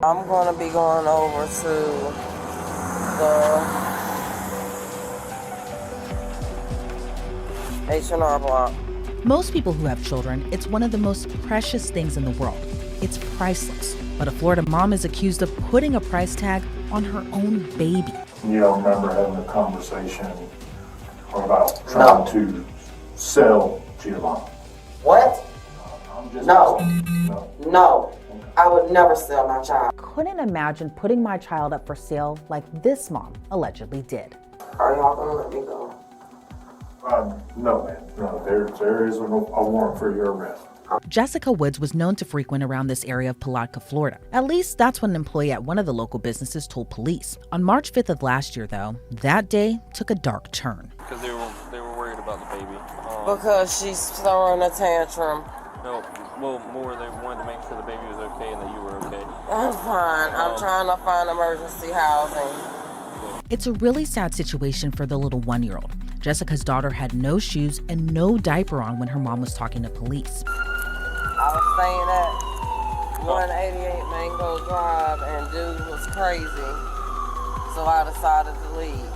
I'm going to be going over to the H&R Block. Most people who have children, it's one of the most precious things in the world. It's priceless. But a Florida mom is accused of putting a price tag on her own baby. You don't remember having a conversation about trying to sell Giovanni? What? I'm just No. No. I would never sell my child. Couldn't imagine putting my child up for sale like this mom allegedly did. Are y'all going to let me go? No, man. No, there is a warrant for your arrest. Jessica Woods was known to frequent around this area of Palatka, Florida. At least that's what an employee at one of the local businesses told police. On March 5th of last year, though, that day took a dark turn. Because they were worried about the baby. Because she's throwing a tantrum. No, well, more they wanted to make sure the baby was okay and that you were okay. I'm fine. I'm trying to find emergency housing. It's a really sad situation for the little 1-year-old. Jessica's daughter had no shoes and no diaper on when her mom was talking to police. I was staying at 188 Mango Drive and dude was crazy, so I decided to leave.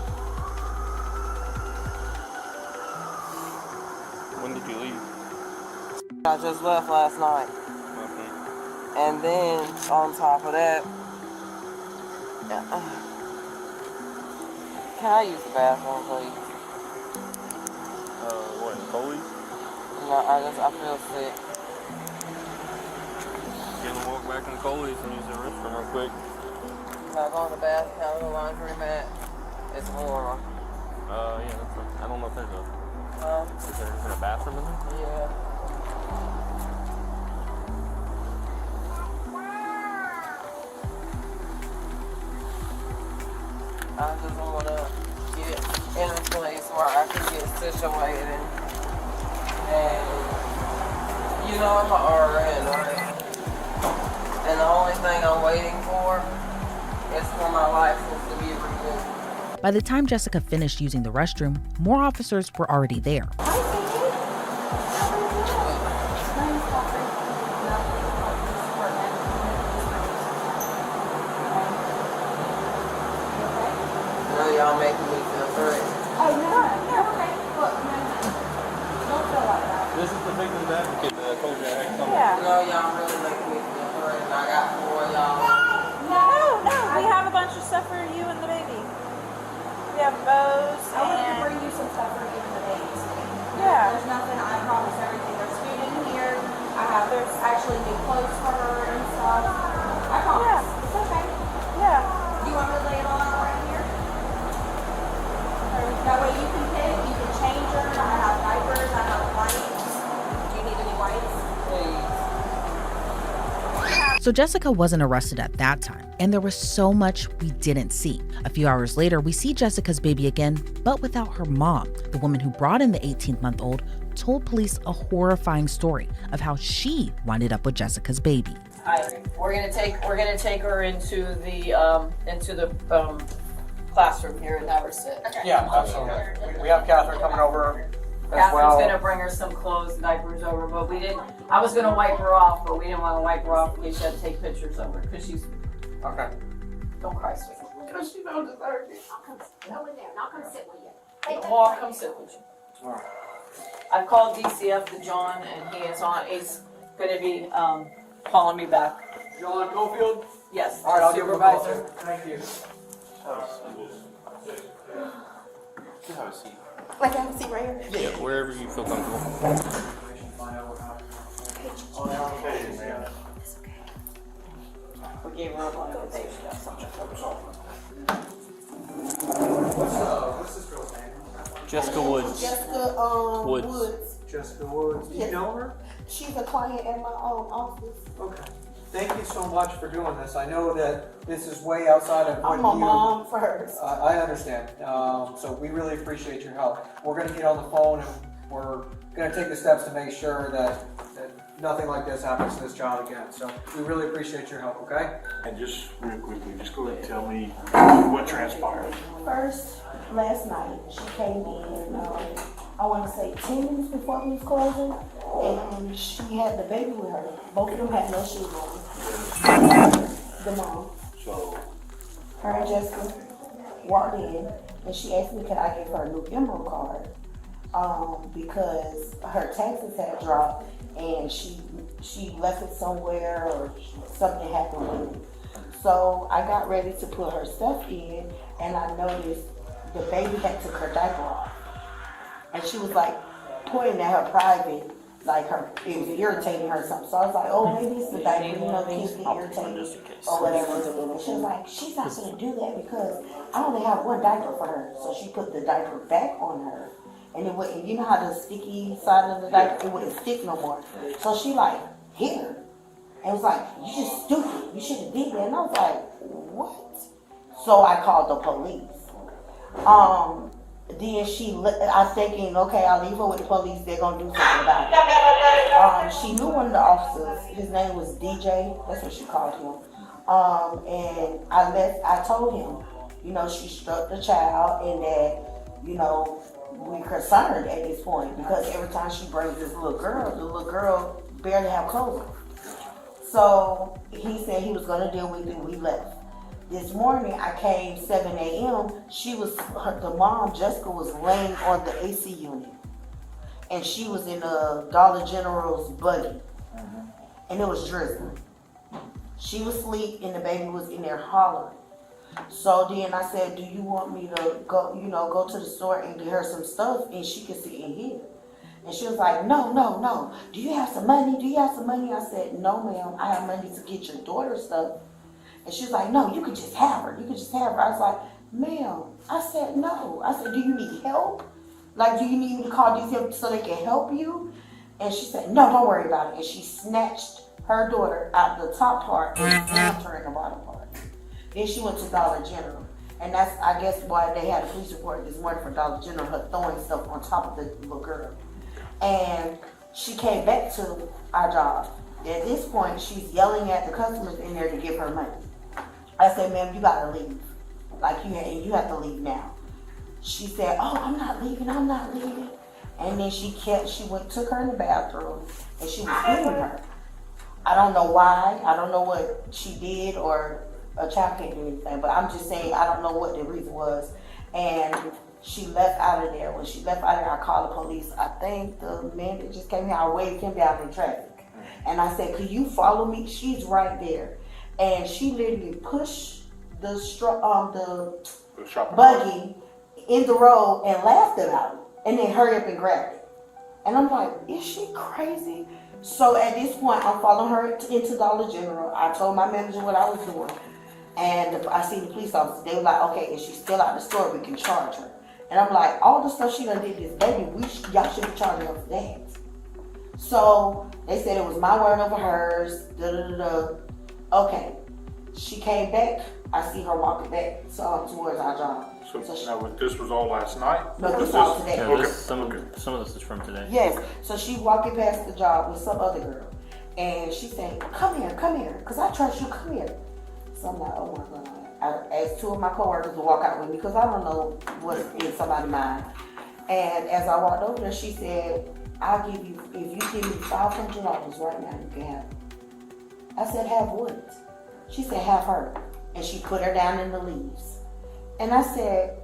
When did you leave? I just left last night. Okay. And then on top of that, can I use the bathroom, please? What, Coley's? No, I feel sick. Gonna walk back in Coley's and use the restroom real quick. Can I go in the bathroom, can I go to the laundry mat? It's warmer. Yeah, I don't know if there's Is there a bathroom in there? Yeah. I just want to get in a place where I can get situated. And, you know, I'm an RN, right? And the only thing I'm waiting for is for my license to be renewed. By the time Jessica finished using the restroom, more officers were already there. Y'all making me feel great. Oh, yeah, okay. Look, don't feel like that. This is the victim's advocate that I told you I had come. Yeah. No, y'all really making me feel great. And I got 4 of y'all. No, we have a bunch of stuff for you and the baby. We have bows I want to and... bring you some stuff for you and the babies. Yeah. There's nothing, I promise everything. There's food in here. There's actually new clothes for her and stuff. I promise. Yeah. It's okay. Yeah. Do you want me to lay it all out right here? That way you can pick, you can change her. I have diapers, I have wipes. Do you need any wipes? Please. So Jessica wasn't arrested at that time, and there was so much we didn't see. A few hours later, we see Jessica's baby again, but without her mom. The woman who brought in the 18-month-old told police a horrifying story of how she winded up with Jessica's baby. Hi, we're gonna take her into the classroom here and have her sit. Okay. Yeah, absolutely. We have Catherine coming over as Catherine's well. gonna bring her some clothes, diapers over, but I was gonna wipe her off, but we didn't wanna wipe her off in case she had to take pictures of her, cause she's, Okay. don't cry, sweetie. Cause she don't deserve it. Go in there and I'll come sit with you. Well, I'll come sit with you. All right. I've called DCF to John and he's gonna be, calling me back. John Cofield? Yes, All right, I'll give him a call. supervisor. Thank you. Have a seat. Like, have a seat right here. Yeah, wherever you feel comfortable. We gave her a line of days. What's this girl's name? Jessica Woods. Jessica Woods. Jessica Woods. Do you know her? She's a client in my office. Okay. Thank you so much for doing this. I know that this is way outside of what I'm a mom first. I understand. So we really appreciate your help. We're going to get on the phone and we're going to take the steps to make sure that nothing like this happens to this child again. So we really appreciate your help, okay? And just real quickly, just go ahead and tell me what transpired. First, last night, she came in, I want to say 10 minutes before we was closing, and she had the baby with her. Both of them had no shoes on. the mom. So, Her and Jessica walked in, and she asked me could I give her a new Emerald card, because her taxes had dropped, and she left it somewhere or something happened with it. So I got ready to put her stuff in, and I noticed the baby had took her diaper off, and she was like pointing at her private, like it was irritating her or something. So I was like, oh, maybe it's the diaper, kids get irritated or whatever. And she was like, she's not gonna do that because I only have one diaper for her. So she put the diaper back on her, and it wouldn't, you know how the sticky side of the diaper, it wouldn't stick no more. So she like hit her. And was like, you just stupid. You should have did that. And I was like, what? So I called the police. Then I'm thinking, okay, I'll leave her with the police. They're going to do something about it. She knew one of the officers. His name was DJ. That's what she called him. And I told him, she struck the child and that, we're concerned at this point because every time she brings this little girl, the little girl barely have clothes on. So he said he was going to deal with it. We left. This morning I came 7 a.m. The mom, Jessica, was laying on the AC unit. And she was in a Dollar General's buggy. And it was drizzling. She was asleep and the baby was in there hollering. So then I said, do you want me to go to the store and get her some stuff and she can sit in here? And she was like, no. Do you have some money? I said, no, ma'am. I have money to get your daughter stuff. And she was like, no, you can just have her. I was like, ma'am. I said, no. I said, do you need help? Like, do you need me to call these people so they can help you? And she said, no, don't worry about it. And she snatched her daughter out the top part and slammed her in the bottom part. Then she went to Dollar General. And that's, I guess, why they had a police report this morning for Dollar General, her throwing stuff on top of the little girl. And she came back to our job. At this point, she's yelling at the customers in there to give her money. I said, ma'am, you gotta leave. You have to leave now. She said, oh, I'm not leaving. And then took her in the bathroom and she was hitting her. I don't know why. I don't know what she did, or a child can't do anything, but I'm just saying I don't know what the reason was. And she left out of there. When she left out of there, I called the police. I think the man that just came here, I waved him down in traffic. And I said, could you follow me? She's right there. And she literally pushed the buggy in the road and laughed about it. And then hurried up and grabbed it. And I'm like, is she crazy? So at this point, I'm following her into Dollar General. I told my manager what I was doing. And I see the police officer. They were like, okay, if she's still out of the store, we can charge her. And I'm like, all the stuff she done did this baby, y'all should be charging her for that. So they said it was my word over hers. Okay. She came back. I see her walking back towards our job. So now this was all last night? No, this all today. Yeah, some of this is from today. Yes. So she walking past the job with some other girl. And she said, come here, because I trust you, come here. So I'm like, oh my God. I asked two of my coworkers to walk out with me because I don't know what's in somebody's mind. And as I walked over there, she said, I'll give you, if you give me $500 right now, you can have it. I said, have what? She said, have her. And she put her down in the leaves. And I said,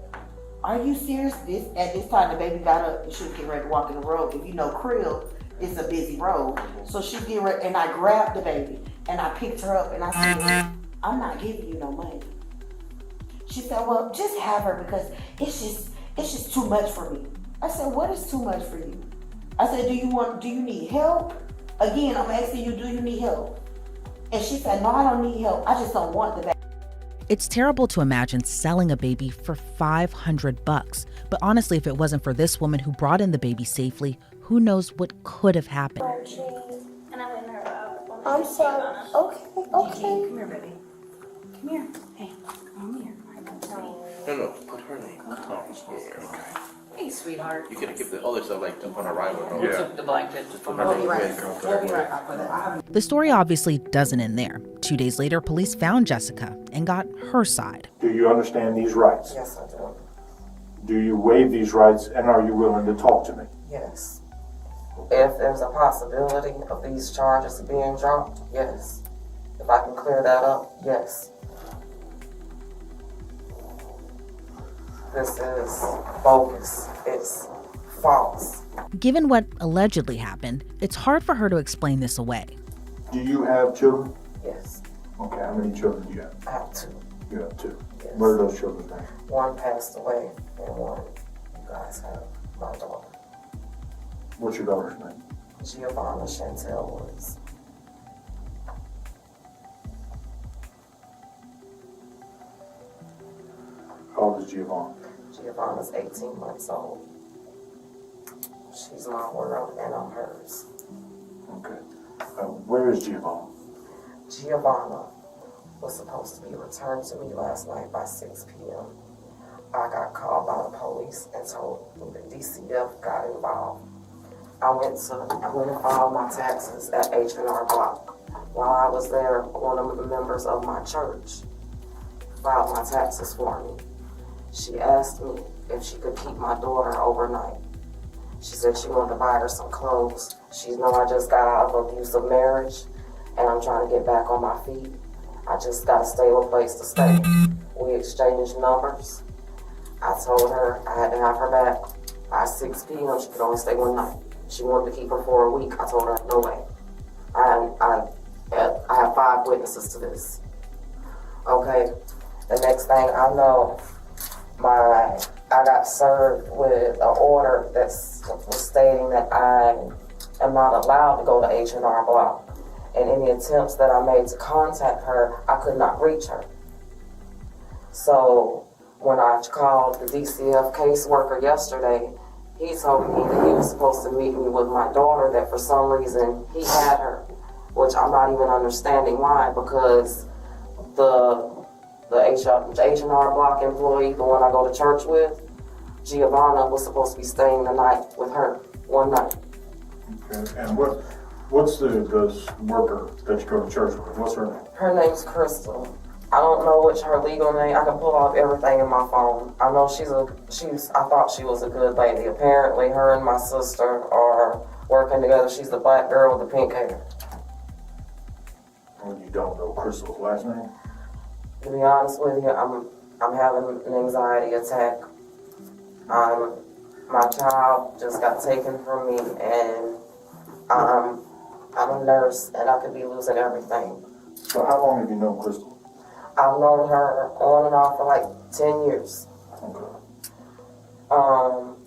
are you serious? At this time, the baby got up and she was getting ready to walk in the road. If you know Krill, it's a busy road. So she get ready, and I grabbed the baby and I picked her up and I said, I'm not giving you no money. She said, well, just have her because it's just too much for me. I said, what is too much for you? I said, do you need help? Again, I'm asking you, do you need help? And she said, no, I don't need help. I just don't want the baby. It's terrible to imagine selling a baby for $500. But honestly, if it wasn't for this woman who brought in the baby safely, who knows what could have happened. I'm sorry. Okay. Come here, baby. Come here. Hey, come here. No, put her name. Okay. Hey, sweetheart. You gotta give the other stuff like upon arrival. Who took the blanket? Just put her name. We'll be right back with it. The story obviously doesn't end there. 2 days later, police found Jessica and got her side. Do you understand these rights? Yes, I do. Do you waive these rights, and are you willing to talk to me? Yes. If there's a possibility of these charges being dropped, yes. If I can clear that up, yes. This is bogus. It's false. Given what allegedly happened, it's hard for her to explain this away. Do you have children? Yes, Okay, how many children do you have? I have 2. You have 2. Yes. What are those children's names? One passed away, and one you guys have my daughter, What's your daughter's name? Giovanna Chantel Woods. How old is Giovanna? Giovanna's 18 months old. She's my world, and I'm hers. Okay. Where is Giovanna? Giovanna was supposed to be returned to me last night by 6 p.m. I got called by the police and told me the DCF got involved. I went and filed my taxes at H&R Block. While I was there, one of the members of my church filed my taxes for me. She asked me if she could keep my daughter overnight. She said she wanted to buy her some clothes. She know I just got out of an abusive marriage and I'm trying to get back on my feet. I just got a stable place to stay. We exchanged numbers. I told her I had to have her back by 6 p.m. She could only stay one night. She wanted to keep her for a week. I told her, no way. I have 5 witnesses to this. Okay, the next thing I know, I got served with an order that was stating that I am not allowed to go to H&R Block. And any attempts that I made to contact her, I could not reach her. So when I called the DCF caseworker yesterday, he told me that he was supposed to meet me with my daughter, that for some reason he had her, which I'm not even understanding why, because the H&R Block employee, the one I go to church with, Giovanna was supposed to be staying the night with her, one night. Okay. And what's the worker that you go to church with? What's her name? Her name's Crystal. I don't know which her legal name. I can pull off everything in my phone. I know I thought she was a good lady. Apparently, her and my sister are working together. She's the black girl with the pink hair. Well, you don't know Crystal's last name? To be honest with you, I'm having an anxiety attack. My child just got taken from me, and I'm a nurse, and I could be losing everything. So how long have you known Crystal? I've known her on and off for like 10 years. Okay.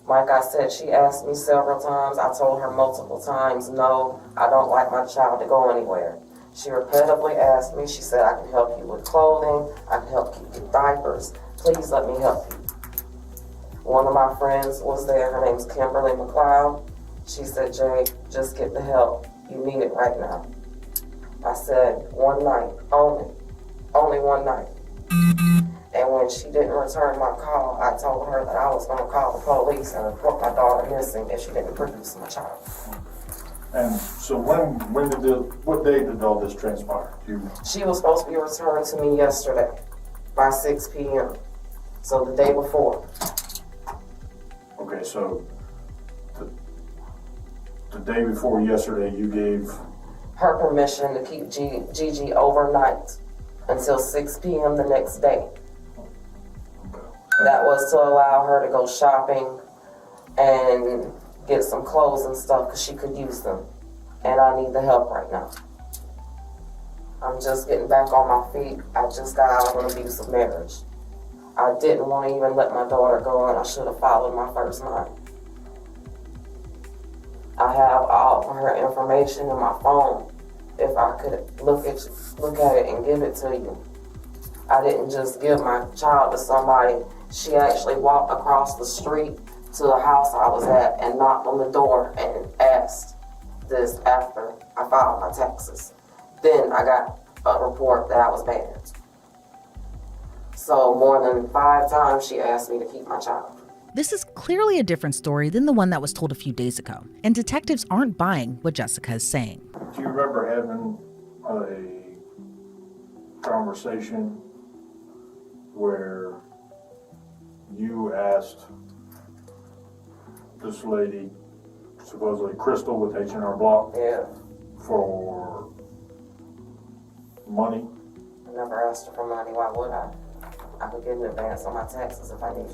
Like I said, she asked me several times. I told her multiple times, no, I don't like my child to go anywhere. She repeatedly asked me, she said, I can help you with clothing, I can help you get diapers, please let me help you. One of my friends was there, her name's Kimberly McLeod. She said, Jay, just get the help, you need it right now. I said, one night, only one night. And when she didn't return my call, I told her that I was gonna call the police and report my daughter missing if she didn't produce my child. And so what day did all this transpire? She was supposed to be returned to me yesterday by 6 p.m. So the day before. Okay, so the day before yesterday, you gave her permission to keep Gigi overnight until 6 p.m. the next day. That was to allow her to go shopping and get some clothes and stuff because she could use them. And I need the help right now. I'm just getting back on my feet. I just got out of an abusive marriage. I didn't want to even let my daughter go, and I should have followed my first mind. I have all of her information in my phone. If I could look at it and give it to you. I didn't just give my child to somebody. She actually walked across the street to the house I was at and knocked on the door and asked this after I filed my taxes. Then I got a report that I was banned. So more than 5 times she asked me to keep my child. This is clearly a different story than the one that was told a few days ago, and detectives aren't buying what Jessica is saying. Do you remember having a conversation where you asked this lady, supposedly Crystal with H&R Block, Yeah. for money? I never asked her for money. Why would I? I could get an advance on my taxes if I need.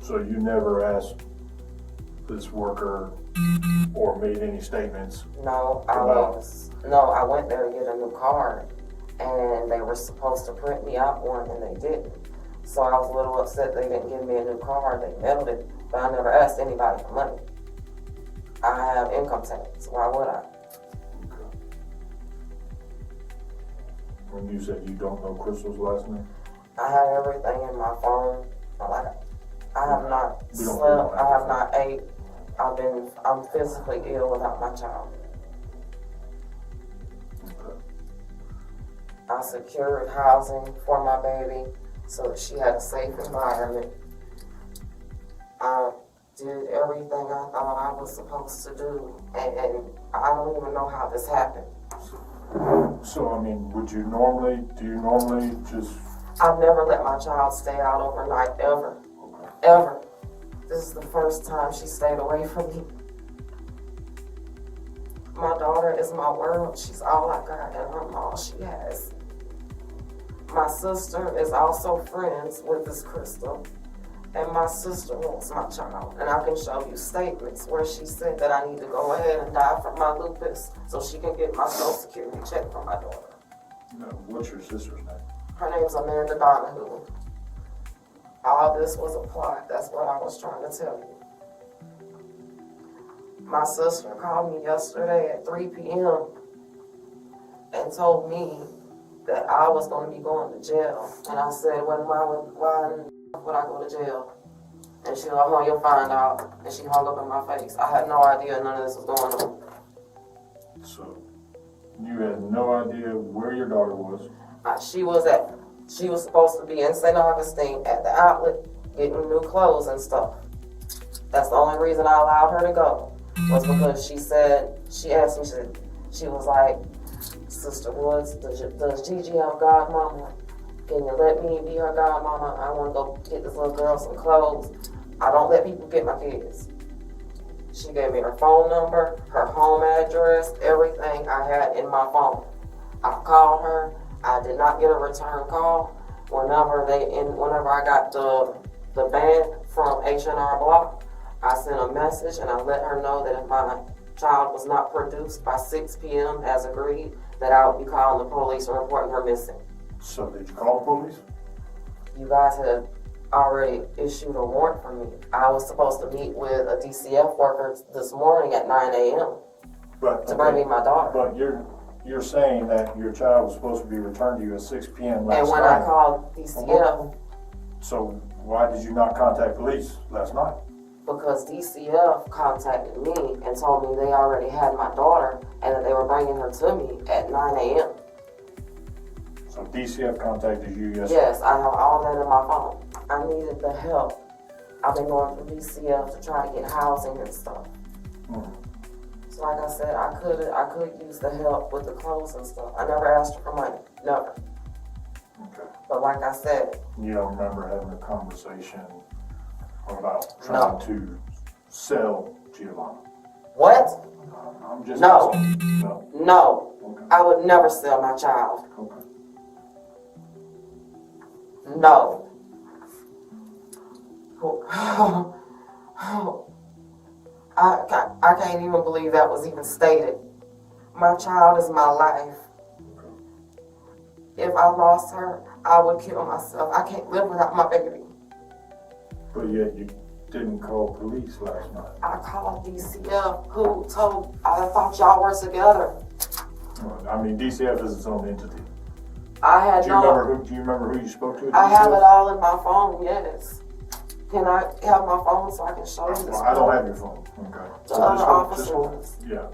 So you never asked this worker or made any statements? No, I went there to get a new card, and they were supposed to print me out one, and they didn't. So I was a little upset they didn't give me a new card. They mailed it, but I never asked anybody for money. I have income tax. Why would I? Okay. When you said you don't know Crystal's last name? I have everything in my phone. Like, I have not We don't slept. have I have not ate. I'm physically ill without my child. Okay. I secured housing for my baby so that she had a safe environment. I did everything I thought I was supposed to do, and I don't even know how this happened. So, I mean, do you normally just... I've never let my child stay out overnight, ever. Ever. This is the first time she stayed away from me. My daughter is my world. She's all I got, and I'm all she has. My sister is also friends with this Crystal, and my sister wants my child. And I can show you statements where she said that I need to go ahead and die from my lupus so she can get my Social Security check from my daughter. No, what's your sister's name? Her name's Amanda Donahue. All this was a plot. That's what I was trying to tell you. My sister called me yesterday at 3 p.m. and told me that I was going to be going to jail. And I said, well, why would I go to jail? And she was like, oh, you'll find out. And she hung up in my face. I had no idea none of this was going on. So, you had no idea where your daughter was? She was supposed to be in St. Augustine at the outlet getting new clothes and stuff. That's the only reason I allowed her to go, was because she asked me, she was like, Sister Woods, does Gigi have a godmama? Can you let me be her godmama? I want to go get this little girl some clothes. I don't let people get my kids. She gave me her phone number, her home address, everything I had in my phone. I called her. I did not get a return call. Whenever I got the ban from H&R Block, I sent a message and I let her know that if my child was not produced by 6 p.m. as agreed, that I would be calling the police and reporting her missing. So did you call the police? You guys had already issued a warrant for me. I was supposed to meet with a DCF worker this morning at 9 a.m. to bring me my daughter. But you're saying that your child was supposed to be returned to you at 6 p.m. last night. And when I called DCF... So why did you not contact police last night? Because DCF contacted me and told me they already had my daughter and that they were bringing her to me at 9 a.m. So DCF contacted you yesterday? Yes, I have all that in my phone. I needed the help. I've been going through DCF to try to get housing and stuff. So like I said, I could use the help with the clothes and stuff. I never asked her for money. Never. Okay. But like I said... You don't remember having a conversation about trying to sell Giovanna? What? I'm just No. asking. No. No. Okay. I would never sell my child. Okay. No. I can't even believe that was even stated. My child is my life. If I lost her, I would kill myself. I can't live without my baby. But yet you didn't call police last night. I called DCF, who told, I thought y'all were together. I mean, DCF is its own entity. I had Do you remember who you spoke to at DCF? I have it all in my phone, yes. Can I have my phone so I can show you this? Well, I don't have your phone. Okay. The other officers. Yeah.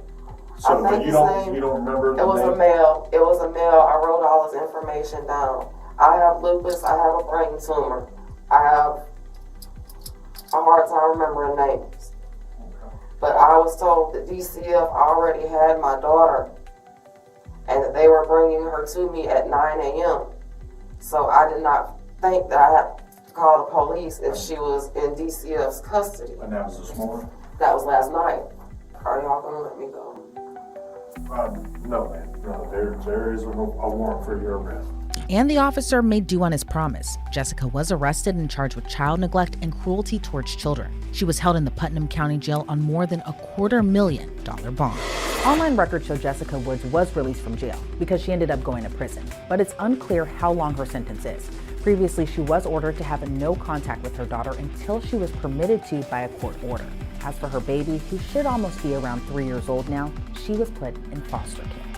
So, but you don't remember the It was name? a male. It was a male. I wrote all his information down. I have lupus. I have a brain tumor. I have a hard time remembering names. Okay. But I was told that DCF already had my daughter and that they were bringing her to me at 9 a.m. So I did not think that I had to call the police if she was in DCF's custody. And that was this morning? That was last night. Are y'all gonna let me go? No, man. No, there is a warrant for your arrest. And the officer made do on his promise. Jessica was arrested and charged with child neglect and cruelty towards children. She was held in the Putnam County Jail on more than a $250,000 bond. Online records show Jessica Woods was released from jail because she ended up going to prison, but it's unclear how long her sentence is. Previously, she was ordered to have no contact with her daughter until she was permitted to by a court order. As for her baby, who should almost be around 3 years old now, she was put in foster care.